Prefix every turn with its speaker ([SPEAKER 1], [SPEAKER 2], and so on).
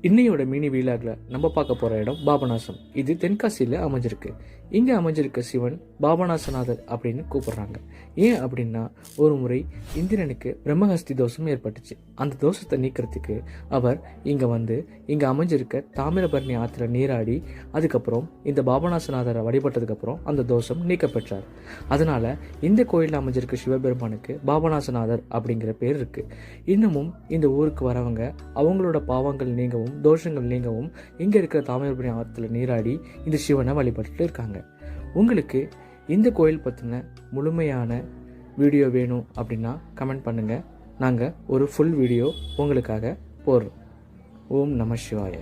[SPEAKER 1] இன்னையோட மினி வீலாகில் நம்ம பார்க்க போகிற இடம் பாபநாசம். இது தென்காசியில் அமைஞ்சிருக்கு. இங்கே அமைஞ்சிருக்க சிவன் பாபநாசநாதர் அப்படின்னு கூப்பிடுறாங்க. ஏன் அப்படின்னா, ஒரு முறை இந்திரனுக்கு பிரம்மஹஸ்தி தோஷம் ஏற்பட்டுச்சு. அந்த தோஷத்தை நீக்கிறதுக்கு அவர் இங்கே அமைஞ்சிருக்க தாமிரபரணி ஆற்றுல நீராடி அதுக்கப்புறம் இந்த பாபநாசநாதரை வழிபட்டதுக்கப்புறம் அந்த தோஷம் நீக்க பெற்றார். அதனால் இந்த கோயிலில் அமைஞ்சிருக்க சிவபெருமானுக்கு பாபநாசநாதர் அப்படிங்கிற பேர் இருக்குது. இன்னமும் இந்த ஊருக்கு வரவங்க அவங்களோட பாவங்கள் நீங்கவும் தோஷங்கள் நீங்கவும் இங்கே இருக்கிற தாமிரபரணி ஆற்றுல நீராடி இந்த சிவனை வழிபட்டு இருக்காங்க. உங்களுக்கு இந்த கோயில் பற்றின முழுமையான வீடியோ வேணும் அப்படின்னா கமெண்ட் பண்ணுங்கள். நாங்கள் ஒரு ஃபுல் வீடியோ உங்களுக்காக போடுறோம். ஓம் நம சிவாய.